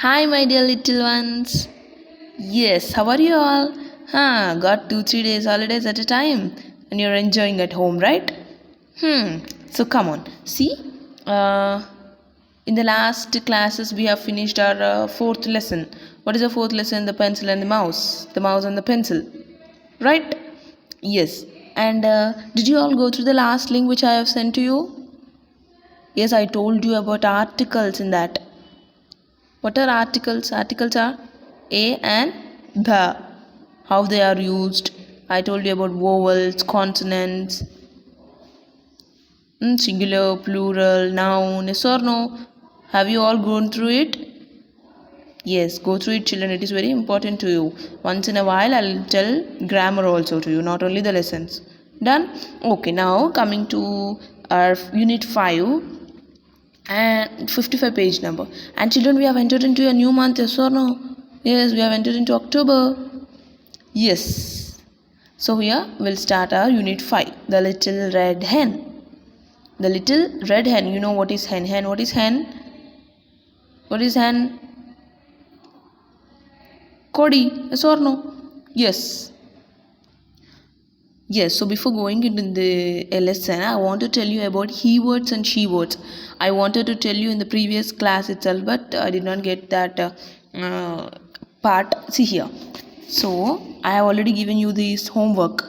Hi, my dear little ones. Yes, how are you all? Got 2 3 days holidays at a time, and you're enjoying at home, right? So come on. See, uh, in the last classes, we have finished our fourth lesson. What is the fourth lesson? The pencil and the mouse. The mouse and the pencil, right? Yes. And did you all go through the last link which I have sent to you? Yes, I told you about articles in that. What are articles? Articles are a and the. How they are used. I told you about vowels, consonants, singular, plural, noun, yes or no? Have you all gone through it? Yes, go through it, children. It is very important to you. Once in a while, I'll tell grammar also to you, not only the lessons. Done? Okay, now coming to our unit 5 and 55 page number. And children, we have entered into a new month, yes or no? Yes, we have entered into October. Yes. So here we'll start our unit 5. The little red hen. The little red hen. You know what is hen? Hen. What is hen? What is hen? Cody. Yes or no? Yes. Yes, so before going into the lesson, I want to tell you about he words and she words. I wanted to tell you in the previous class itself, but I did not get that part. See here. So, I have already given you this homework.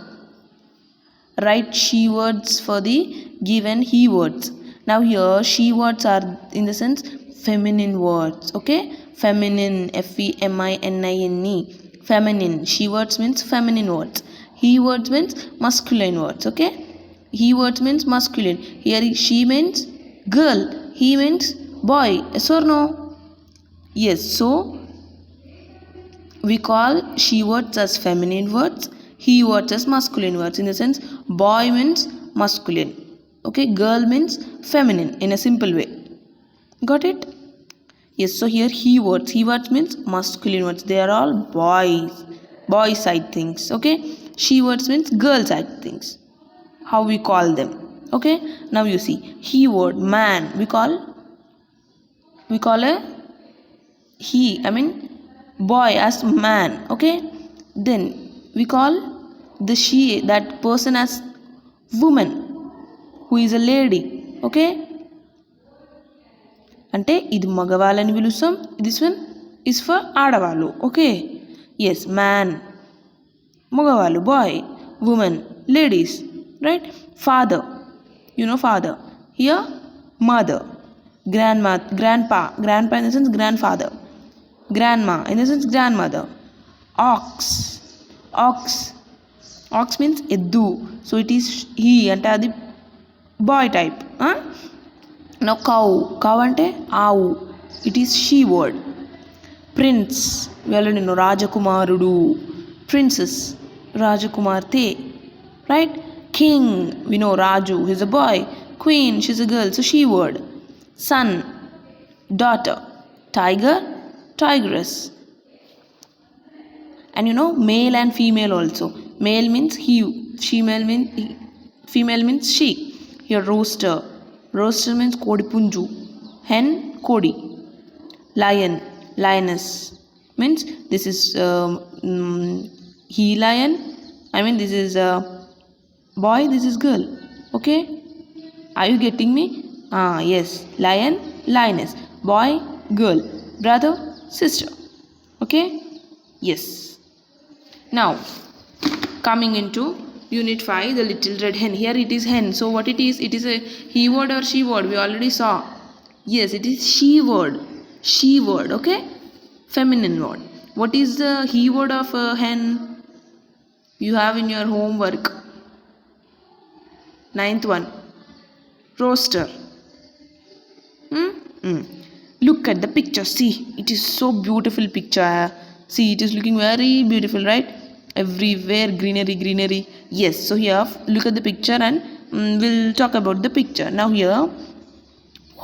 Write she words for the given he words. Now, here she words are in the sense feminine words. Okay, feminine, FEMININE. Feminine. She words means feminine words. He words means masculine words. Okay, he words means masculine. Here she means girl. He means boy. Yes or no? Yes. So we call she words as feminine words, he words as masculine words. In the sense, boy means masculine. Okay, girl means feminine in a simple way. Got it? Yes, so here he words. He words means masculine words. They are all boys. Boy side things. Okay? She words means girl side things. How we call them. Okay? Now you see. He word, man. We call a boy as man. Okay? Then we call that person as woman, who is a lady. Okay? అంటే ఇది మగవాళ్ళని పిలుస్తాం, this one is for ఆడవాళ్ళు. Okay, yes, man మగవాళ్ళు, boy, women ladies, right. Father, you know father. Here mother, grandpa in the sense grandfather, grandma in the sense grandmother. Ox means eddu, so it is he అంటే అది bye type. Now cow అంటే ఆవు, it is she word. Prince వీళ్ళని రాజకుమారుడు, princess రాజకుమార్తె, right. King we know రాజు, he's a boy. Queen, she's a girl, so she word. Son, daughter. Tiger, tigress. And you know male and female also. Male means he, female means she. Here roaster means kodipunju, hen kodi. Lion, lioness means this is he lion, this is boy, this is girl. Okay, are you getting me? Yes, lion, lioness, boy, girl, brother, sister. Okay, yes. Now coming into unit 5, the little red hen. Here it is hen. So what it is a he word or she word? We already saw. Yes, it is she word. Okay, feminine word. What is the he word of a hen? You have in your homework, 9th one, roaster. Look at the picture. See, it is so beautiful picture. See, it is looking very beautiful, right? Everywhere greenery. Yes, so here look at the picture and we'll talk about the picture. Now here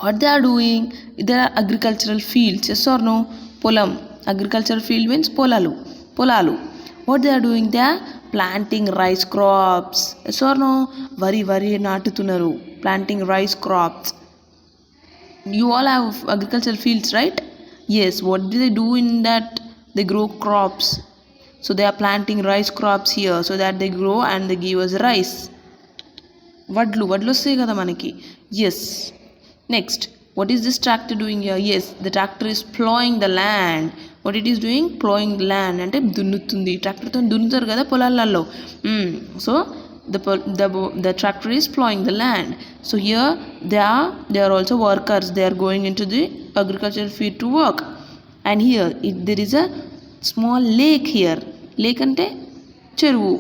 what they are doing, there are agricultural fields. Yes or no? Polam, agricultural field means polalu. What they are doing, they are planting rice crops. Yes or no? Vari నాటుతున్నారు, planting rice crops. You all have agricultural fields, right? Yes, what do they do in that? They grow crops. So they are planting rice crops here so that they grow and they give us rice. వడ్లు వస్తాయి కదా మనకి. Yes. Next, what is this tractor doing here? Yes, the tractor is plowing the land. What it is doing? Plowing the land అంటే దున్నుతుంది. ట్రాక్టర్తో దున్నుతారు కదా పొలాలలో. So the tractor is plowing the land. So here they are also workers. They are going into the agricultural field to work. And here there is a small lake here. Lake అంటే చెరువు,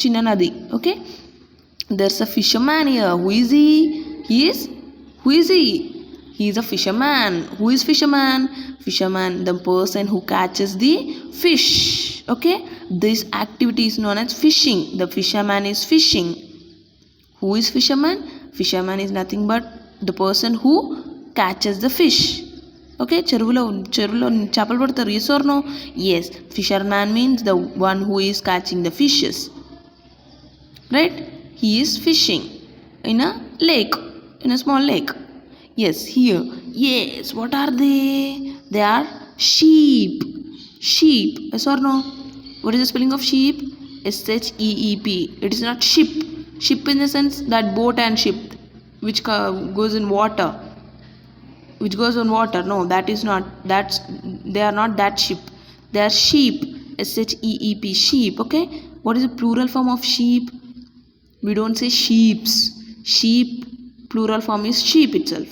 చిన్న నది. Okay, there's a fisherman here. Who is he? He is a fisherman. Who is fisherman? Fisherman, the person who catches the fish. Okay, this activity is known as fishing. The fisherman is fishing. Who is fisherman? Fisherman is nothing but the person who catches the fish. Okay, చెరువులో చేపలు పడతారు. Yes or no? Yes, fisherman means the one who is catching the fishes, right? He is fishing in a lake, in a small lake. Yes, here. Yes, what are they? They are sheep. Yes or no? What is the spelling of sheep? SHEEP. It is not ship. Ship in the sense that boat and ship which goes in water, which goes on water. No, that is not. They are not that ship. They are sheep. SHEEP, sheep. Okay, what is the plural form of sheep? We don't say sheeps. Sheep plural form is sheep itself.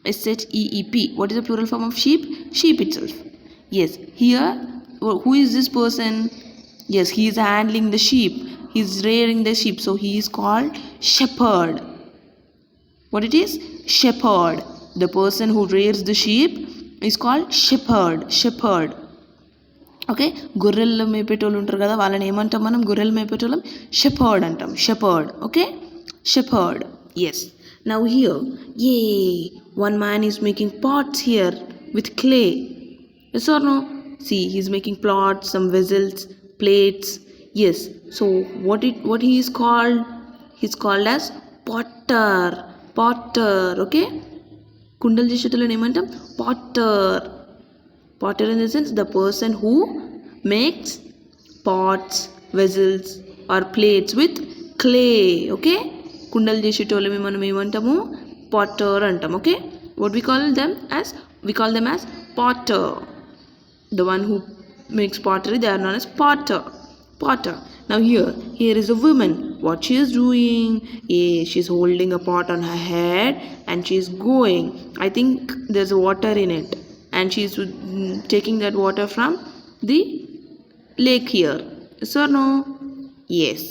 SHEEP. What is the plural form of sheep? Sheep itself. Yes, here who is this person? Yes, he is handling the sheep. He is rearing the sheep, so he is called shepherd. What it is? Shepherd. The person who rears the sheep is called shepherd. Okay, గొర్రెలు మేపేటోళ్ళు ఉంటారు కదా, వాళ్ళని ఏమంటాం మనం? గొర్రెలు మేపేటోళ్ళం shepherd అంటాం. Shepherd. Okay, shepherd. Yes. Now here, one man is making pots here with clay. Yes or no? See, he is making pots, some vessels, plates. Yes. So what he is called? He is called as potter. Okay, కుండలు చేసేటోళ్ళని ఏమంటాం? Potter in the sense the person who makes pots, vessels or plates with clay. Okay, కుండలు చేసేటోళ్ళని మనం ఏమంటాము? Potter అంటాం. Okay, what we call them as? We call them as potter. The one who makes pottery, they are known as potter. Now here is a woman. What she is doing? She is holding a pot on her head and she is going. I think there's water in it, and she is taking that water from the lake here. Yes or no? Yes.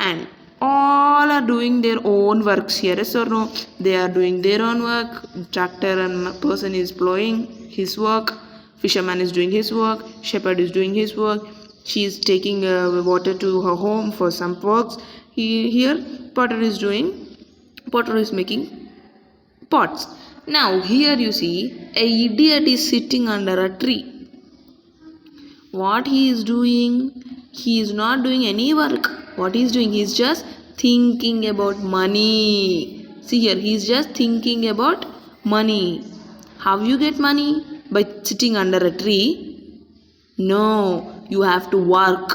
And all are doing their own works here. Yes or no? They are doing their own work. Tractor and person is plowing his work. Fisherman is doing his work. Shepherd is doing his work. She is taking water to her home for some works. Here potter is making pots. Now here you see a idiot is sitting under a tree. What he is doing? He is not doing any work. What he is doing? He is just thinking about money. See here, he is just thinking about money. How you get money? By sitting under a tree? No, you have to work.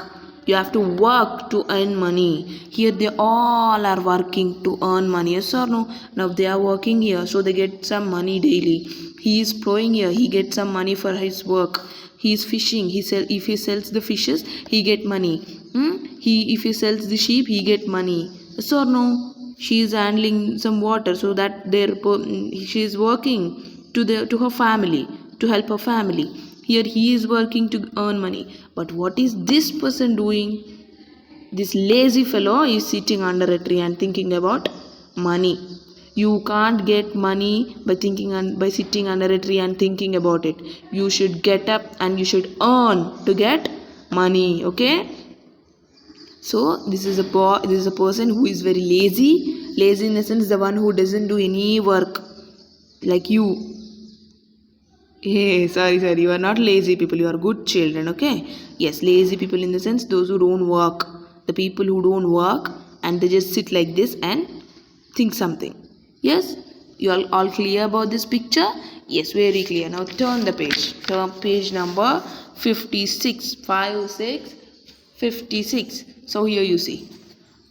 You have to work to earn money. Here they all are working to earn money. Yes or no? Now they are working here, so they get some money daily. He is plowing here. He gets some money for his work. He is fishing. If he sells the fishes, he get money. If he sells the sheep, he get money. Yes or no? She is handling some water, so that she is working to her family, to help her family. Here he is working to earn money. But what is this person doing? This lazy fellow is sitting under a tree and thinking about money. You can't get money by sitting under a tree and thinking about it. You should get up and you should earn to get money. Okay, so this is a person who is very lazy. Lazy in the sense the one who doesn't do any work, like you. Hey, sorry, you are not lazy people, you are good children. Okay, yes, lazy people in the sense those who don't work. The people who don't work and they just sit like this and think something. Yes, you are all clear about this picture? Yes, very clear. Now turn the page. Turn page number 56. 56, 56. So here you see.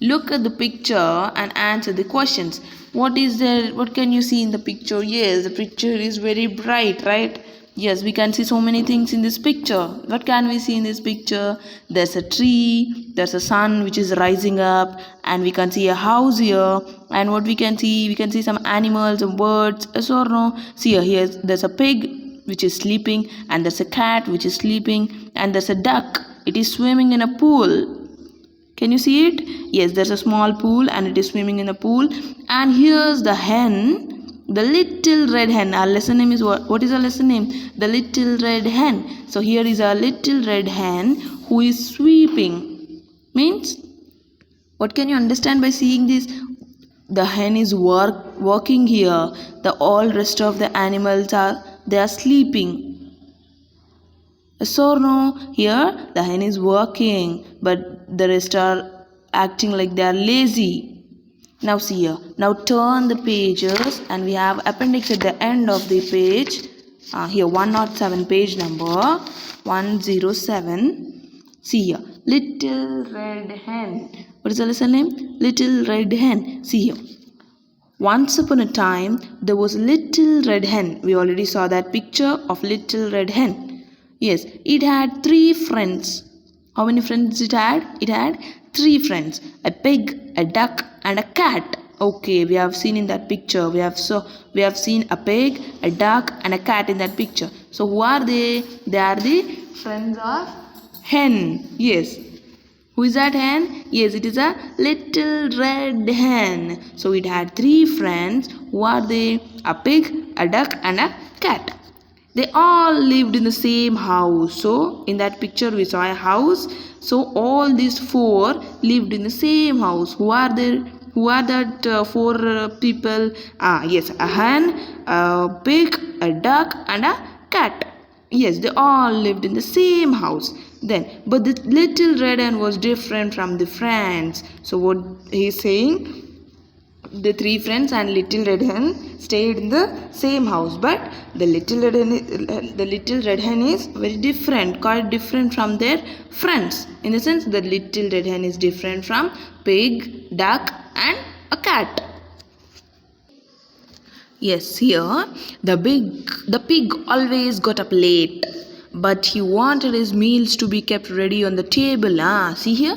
Look at the picture and answer the questions. What is there? What can you see in the picture? Yes, the picture is very bright, right? Yes, we can see so many things in this picture. What can we see in this picture? There's a tree, there's a sun which is rising up, and we can see a house here. And what we can see? We can see some animals, some birds. Yes or no? See here, there's a pig which is sleeping, and there's a cat which is sleeping, and there's a duck. It is swimming in a pool. Can you see it? Yes, there's a small pool and it is swimming in a pool. And here's the hen, the little red hen. Our lesson name is what? What is our lesson name? The little red hen. So here is our little red hen who is sweeping. Means, what can you understand by seeing this? The hen is working here. The all rest of the animals are sleeping. Yes or no? Here the hen is working, but the rest are acting like they are lazy. Now see here. Now turn the pages and we have appendix at the end of the page. Here 107, page number 107. See here. Little red hen. What is the lesson name? Little red hen. See here. Once upon a time there was a little red hen. We already saw that picture of little red hen. Yes, it had 3 friends. How many friends it had? It had 3 friends. A pig, a duck, and a cat. Okay, we have seen in that picture. We have seen a pig, a duck, and a cat in that picture. So who are they? They are the friends of hen. Yes. Who is that hen? Yes, it is a little red hen. So it had 3 friends. Who are they? A pig, a duck, and a cat. They all lived in the same house. So in that picture we saw a house. So all these 4 lived in the same house. Who are there? Who are that 4 people? Yes, a hen, a pig, a duck, and a cat. Yes, they all lived in the same house. But the little red hen was different from the friends. So what he is saying? The 3 friends and little red hen stayed in the same house, but the little red hen is very different, quite different from their friends. In the sense, the little red hen is different from pig, duck, and a cat. Yes, here the pig always got up late, but he wanted his meals to be kept ready on the table. See here,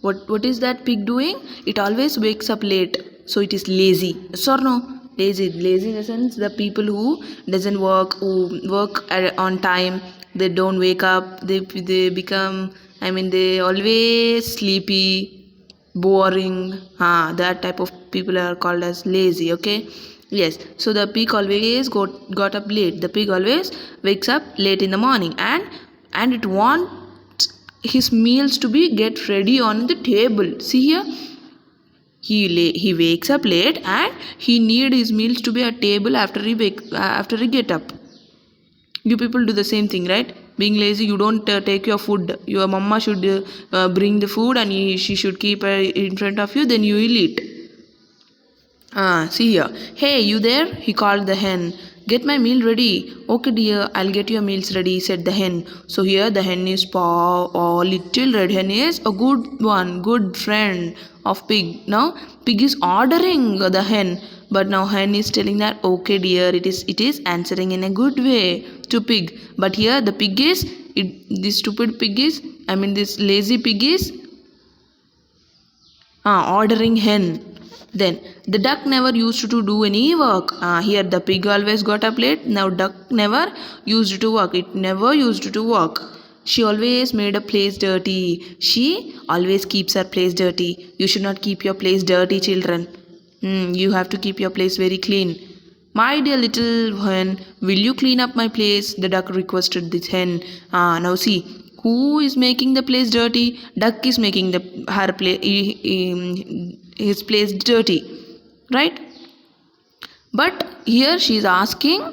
what is that pig doing? It always wakes up late. So it is lazy. Yes or no? Lazy in the sense the people who doesn't work, who work on time, they don't wake up, they become, they always sleepy, boring. That type of people are called as lazy. Okay. Yes. So the pig always got up late. The pig always wakes up late in the morning, and it wants his meals to be get ready on the table. See here. He wakes up late and he need his meals to be at table after he get up. You people do the same thing, right? Being lazy, you don't take your food. Your mama should bring the food and she should keep in front of you. Then you will eat. See here. Hey, you there? He called the hen. Get my meal ready. Okay, dear, I'll get your meals ready, said the hen. So here the hen is little red hen is a good one, good friend of pig. Now pig is ordering the hen, but now hen is telling that okay, dear, it is answering in a good way to pig. But here the pig is this stupid pig is this lazy pig is ordering hen. Then the duck never used to do any work. Here the pig always got up late. Now duck never used to work. It never used to work. She always made a place dirty. She always keeps her place dirty. You should not keep your place dirty, children. You have to keep your place very clean. My dear little hen, will you clean up my place? The duck requested this hen. Now see, who is making the place dirty? Duck is making his place dirty, right? But here she is asking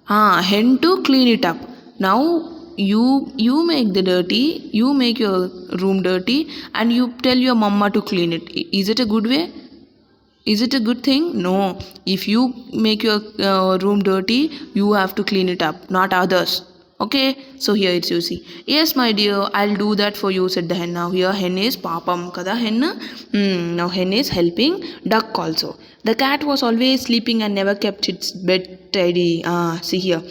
hen to clean it up. Now you make the dirty, you make your room dirty, and you tell your mama to clean it. Is it a good way? Is it a good thing? No. If you make your room dirty, you have to clean it up, not others. Okay, so here it's you see. Yes my dear, I'll do that for you, said the hen. Now here hen is papam kada hen. Now hen is helping duck also. The cat was always sleeping and never kept its bed tidy. See here,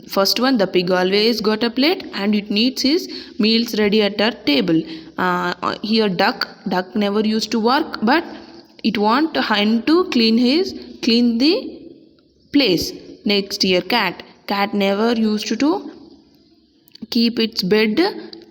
first one, the pig always got a plate and it needs his meals ready at our table. Here duck never used to work, but it want hen to clean the place. Next here, cat never used to keep its bed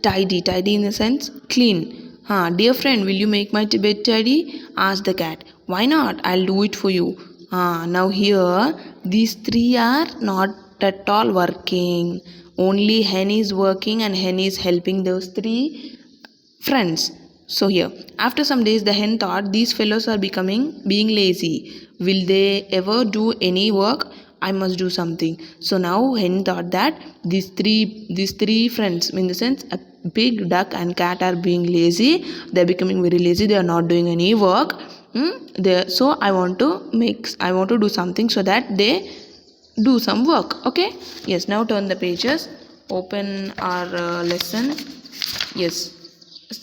tidy in the sense clean. Dear friend, will you make my bed tidy, asked the cat. Why not, I'll do it for you. Now here these three are not at all working. Only hen is working and hen is helping those three friends. So here, after some days, the hen thought, these fellows are being lazy. Will they ever do any work? I must do something. So now hen thought that these three friends, in the sense a pig, duck and cat, are being lazy. They're becoming very lazy. They are not doing any work. So I want to do something so that they do some work. Okay, yes, now turn the pages, open our lesson. Yes,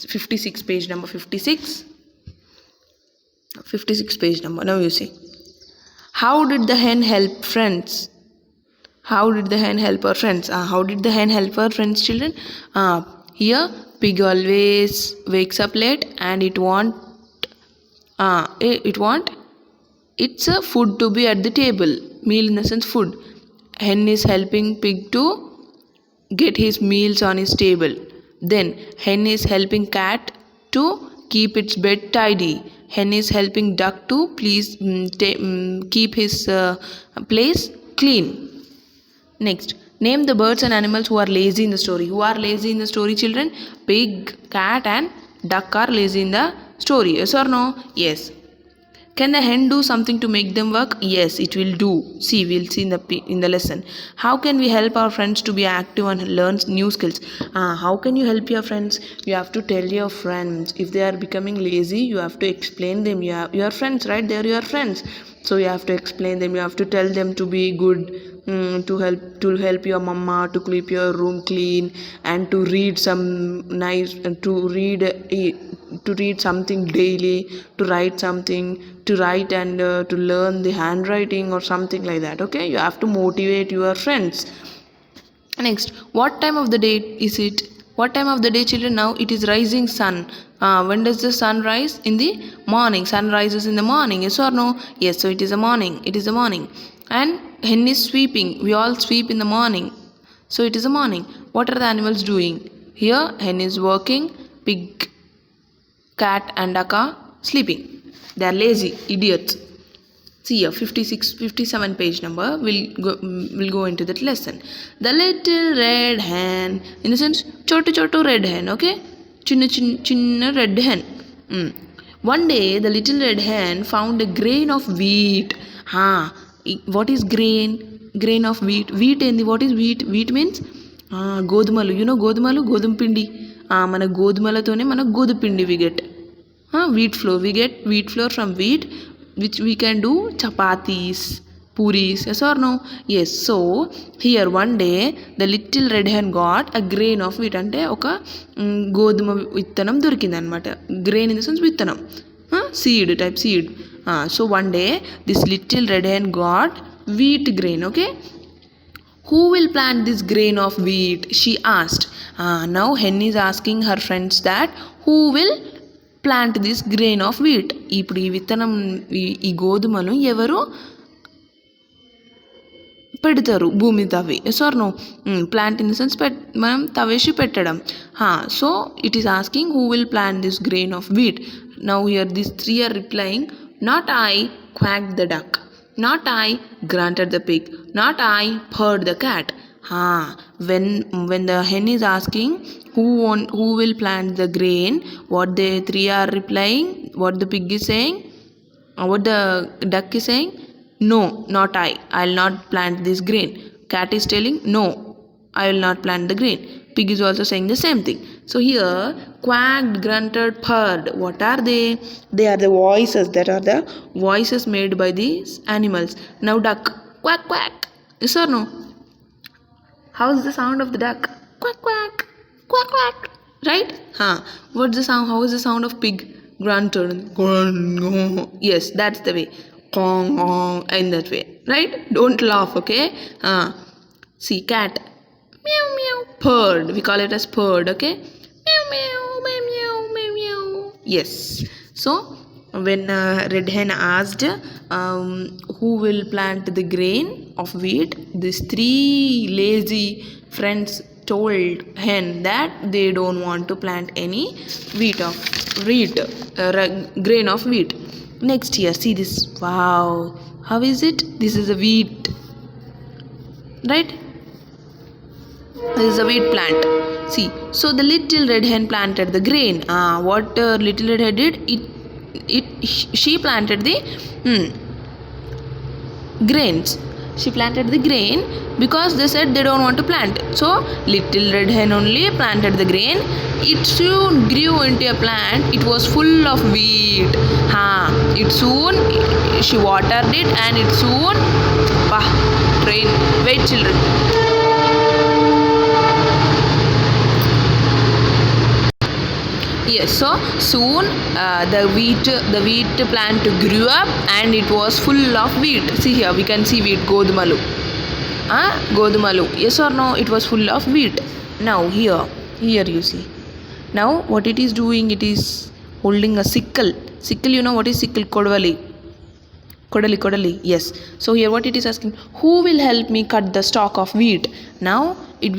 56, page number 56 page number. Now you see, how did the hen help friends? How did the hen help her friends? How did the hen help her friends, children? Here pig always wakes up late and it want its food to be at the table. Meal in the sense food. Hen is helping pig to get his meals on his table. Then hen is helping cat to keep its bed tidy. Hen is helping duck to keep his place clean. Next, name the birds and animals who are lazy in the story. Who are lazy in the story, children? Pig, cat and duck are lazy in the story. Yes or no? Yes. Can the hen do something to make them work? Yes, it will do. See, we'll see in the lesson. How can we help our friends to be active and learn new skills? How can you help your friends? You have to tell your friends. If they are becoming lazy, you have to explain them. You are your friends, right? They are your friends. So you have to explain them. You have to tell them to be good, to help your mama to keep your room clean, and to read to read something daily, to write and to learn the handwriting or something like that. Okay, you have to motivate your friends. Next, what time of the day is it? What time of the day, children? Now it is rising sun. When does the sun rise? In the morning. Sun rises in the morning. Yes or no? Yes. So it is a morning. It is a morning. And hen is sweeping. We all sweep in the morning. So it is a morning. What are the animals doing? Here hen is working. Pig, cat and duck are sleeping. They are lazy idiots. See here, 57 page number. We'll go into that lesson. The little red hen, in the sense chotu red hen. Okay, chinna red hen. One day the little red hen found a grain of wheat. What is grain? Grain of wheat. Wheat ఏంది? What is wheat? Wheat means గోధుమలు. You know గోధుమలు, గోధుమ పిండి. మన గోధుమలతోనే మన గోధుమ పిండి we get. Wheat flour. We get wheat flour from wheat, which we can do chapatis, puris. Yes or no? Yes. So here one day the little red hen got a grain of wheat. అంటే ఒక గోధుమ విత్తనం దొరికింది అనమాట. Grain in the sense విత్తనం, seed type seed. So one day this little red hen got wheat grain. Okay, who will plant this grain of wheat? She asked. Now hen is asking her friends that who will plant this grain of wheat. ఇప్పుడు ఈ విత్తనం, ఈ గోధుమను ఎవరు పెడతారు? భూమి తవ్వి. Yes or no? Plant in the sense మనం తవ్వేసి పెట్టడం. So it is asking who will plant this grain of wheat. Now here these three are replying, not I, quacked the duck. Not I, grunted the pig. Not I, purred the cat. When the hen is asking who will plant the grain, what the three are replying, what the pig is saying, what the duck is saying, no, not I'll not plant this grain. Cat is telling, no, I will not plant the grain. Pig is also saying the same thing. So here, quacked, grunted, purred. What are they? They are the voices. That are the voices made by these animals. Now duck, quack quack. Yes or no? How is the sound of the duck? Quack quack, quack quack. Right? What's the sound? How is the sound of pig? Grunted. Grunt. Yes, that's the way. Gong gong. In that way. Right? Don't laugh. Okay? See, cat. Meow meow. Purred. We call it as purred. Okay? Meow meow. Meow meow. Meow meow. Yes. So when red hen asked who will plant the grain of wheat, these three lazy friends told hen that they don't want to plant any grain of wheat. Next here, see this. Wow, how is it? This is a wheat, right? This is a wheat plant. See, so the little red hen planted the grain. What little red hen did? She planted the grains. She planted the grain because they said they don't want to plant. So little red hen only planted the grain. It soon grew into a plant. It was full of wheat. It soon, she watered it, and it soon train. Wait, children. Yes, so soon the wheat plant grew up and it was full of wheat. See here, we can see wheat, godumalu. Godumalu. Yes or no? It was full of wheat. Now here you see. Now what it is doing? It is holding a sickle. Sickle, you know what is sickle? Kodali. Yes. So here what it is asking, who will help me cut the stalk of wheat? Now it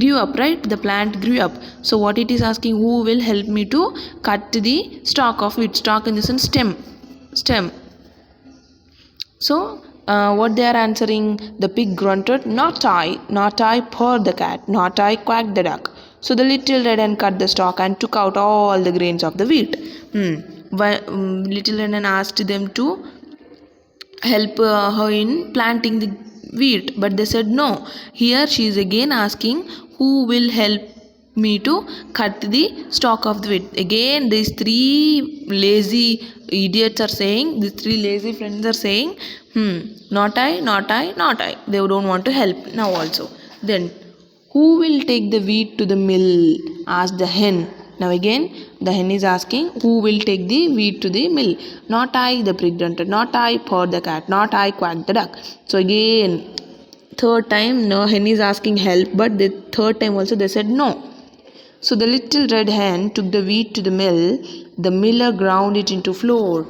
grew up, right? The plant grew up. So what it is asking, who will help me to cut the stalk of wheat? Stalk in the sense stem. So what they are answering, the pig grunted, not I, purred the cat, not I, quacked the duck. So the little red hen cut the stalk and took out all the grains of the wheat. Little red hen asked them to help her in planting the wheat, but they said no. Here she is again asking, who will help me to cut the stalk of the wheat? Again these three lazy idiots are saying, these three lazy friends are saying, not I. They don't want to help now also. Then who will take the wheat to the mill? Asked the hen. Now again the hen is asking, who will take the wheat to the mill? Not I, the pig grunted. Not I, purred the cat. Not I, quacked the duck. So again, third time, no, hen is asking help, but the third time also they said no. So the little red hen took the wheat to the mill. The miller ground it into flour.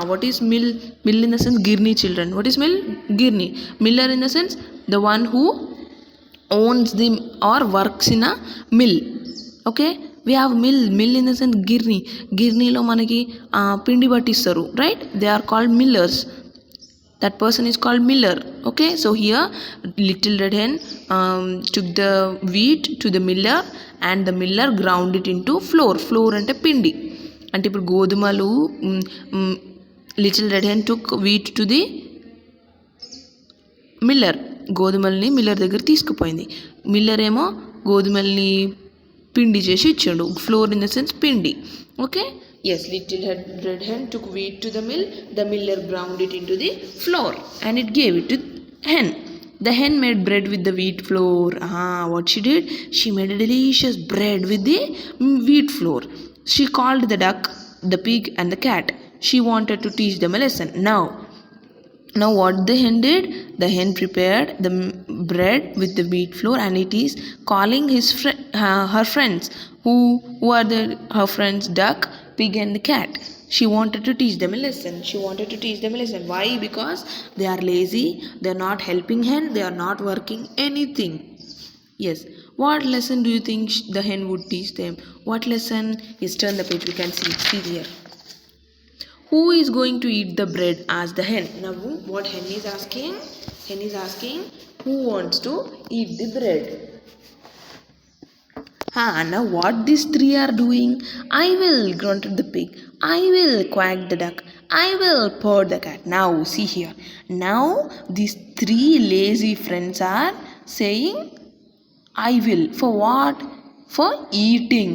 What is mill? Mill in the sense girni, children. What is mill? Girni. Miller in the sense the one who owns the or works in a mill. Okay. We have mill in the sense గిర్నీ లో మనకి పిండి పట్టిస్తారు, right? They are called millers. That person is called miller. Okay, so here little red hen took the wheat to the miller and the miller ground it into flour అంటే పిండి. అంటే ఇప్పుడు గోధుమలు, little red hen took wheat to the miller. గోధుమల్ని Miller దగ్గర తీసుకుపోయింది. Miller ఏమో గోధుమల్ని పిండి చేసి ఇచ్చాడు. ఫ్లోర్ ఇన్ ద సెన్స్ పిండి. Okay, yes, little red hen took wheat to the mill. The miller ground it into the flour and it gave it to hen. The hen made bread with the wheat flour. What she did, she made a delicious bread with the wheat flour. She called the duck, the pig and the cat. She wanted to teach them a lesson. Now what the hen did, the hen prepared the bread with the wheat flour and it is calling her friends. Who are her friends? Duck, pig and the cat. She wanted to teach them a lesson. Why? Because they are lazy, they are not helping hen, they are not working anything. Yes, what lesson do you think the hen would teach them? What lesson? Yes, turn the page, we can see here. Who is going to eat the bread? Asked the hen. Now what hen is asking? Hen is asking, who wants to eat the bread? Now what these three are doing? I will, grunted the pig. I will, quacked the duck. I will, purred the cat. Now see here. Now these three lazy friends are saying I will. For what? for eating.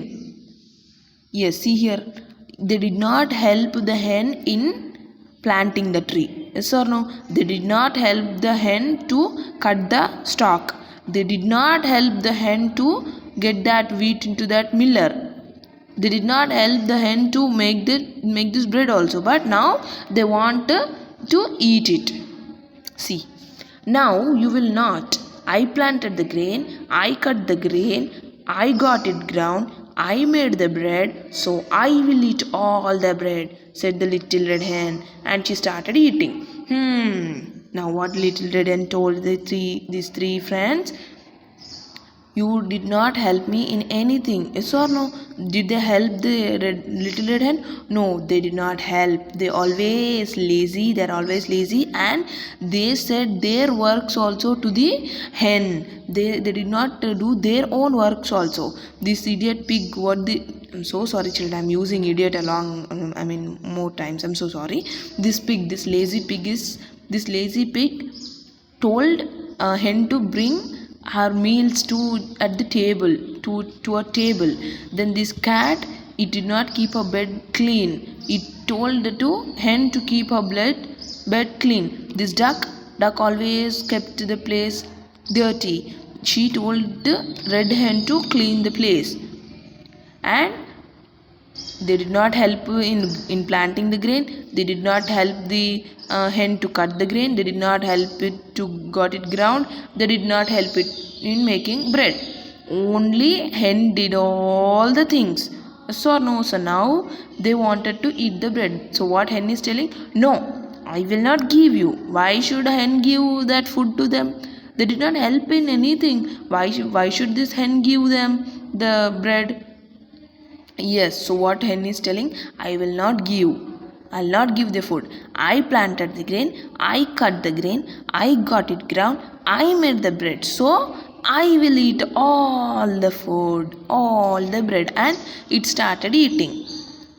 Yes, see here, they did not help the hen in planting the tree. Yes or no? They did not help the hen to cut the stalk. They did not help the hen to get that wheat into that miller. They did not help the hen to make this bread also, but now they want to eat it. See, now you will not. I planted the grain, I cut the grain, I got it ground, I made the bread, so I will eat all the bread, said the little red hen, and she started eating. Now what little red hen told these three friends? You did not help me in anything. Yes or no? Did they help the little red hen? No, they did not help. They're always lazy, and they said their works also to the hen. They did not do their own works also. This idiot pig, I'm so sorry children, I'm using idiot more times. I'm so sorry. This lazy pig told a hen to bring her meals at the table, to a table. Then this cat, it did not keep her bed clean. It told the hen to keep her bed clean. This duck always kept the place dirty. She told the red hen to clean the place. And they did not help in planting the grain. They did not help the hen to cut the grain. They did not help it to got it ground. They did not help it in making bread. Only hen did all the things. So no, so now they wanted to eat the bread. So what hen is telling? No, I will not give you. Why should a hen give that food to them? They did not help in anything. Why should this hen give them the bread? Yes, so what hen is telling? I will not give. I'll not give the food. I planted the grain, I cut the grain, I got it ground, I made the bread. So I will eat all the food, all the bread. And it started eating.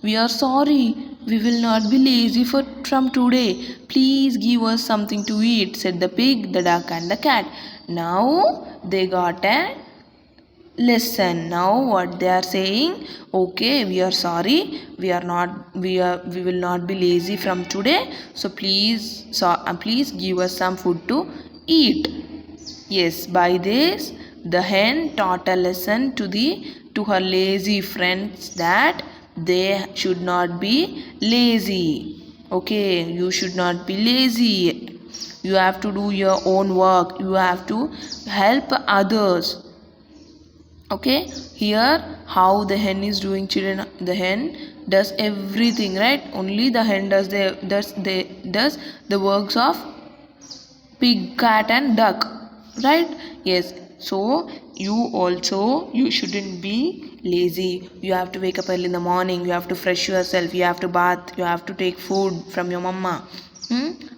We are sorry. We will not be lazy from today. Please give us something to eat, said the pig, the duck, and the cat. Now they got a lesson. Now what they are saying? Okay, we are sorry, we will not be lazy from today, so please give us some food to eat. Yes, by this the hen taught a lesson to her lazy friends that they should not be lazy. Okay, you should not be lazy. You have to do your own work. You have to help others. Okay, here how the hen is doing, children. The hen does everything, right? Only the hen does the works of pig, cat, and duck, right? Yes, so you shouldn't be lazy. You have to wake up early in the morning. You have to fresh yourself. You have to bath. You have to take food from your mama.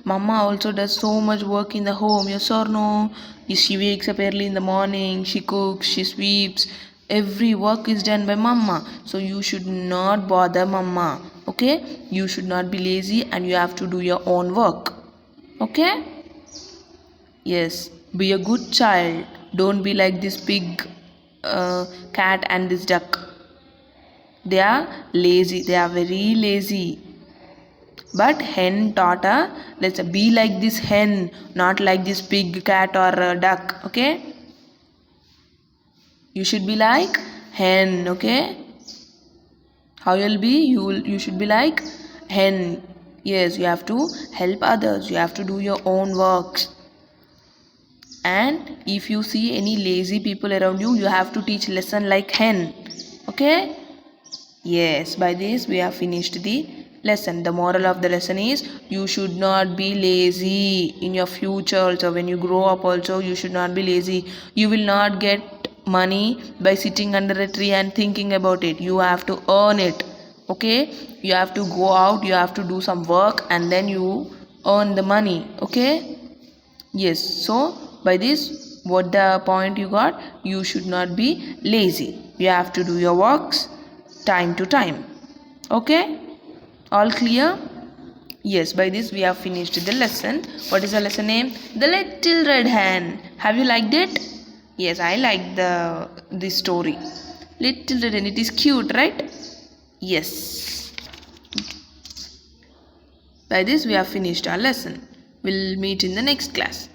Mama also does so much work in the home. Yes or no? She wakes up early in the morning. She cooks. She sweeps. Every work is done by mama. So you should not bother mama. Okay? You should not be lazy, and you have to do your own work. Okay? Yes. Be a good child. Don't be like this pig, cat, and this duck. They are lazy. They are very lazy. But hen taught her, let's be like this hen, not like this pig, cat, or duck. Okay, you should be like hen. Okay, how you'll be? You should be like hen. Yes, you have to help others. You have to do your own works. And if you see any lazy people around you, you have to teach lesson like hen. Okay? Yes, by this we have finished the lesson. The moral of the lesson is you should not be lazy in your future also. When you grow up also, you should not be lazy. You will not get money by sitting under a tree and thinking about it. You have to earn it. Okay, you have to go out, you have to do some work, and then you earn the money. Okay, yes, so by this, what the point you got? You should not be lazy. You have to do your works time to time. Okay, all clear? Yes, by this we have finished the lesson. What is the lesson name? The Little Red Hen. Have you liked it? Yes, I like this story. Little written. It is cute, right? Yes. By this we have finished our lesson. We'll meet in the next class.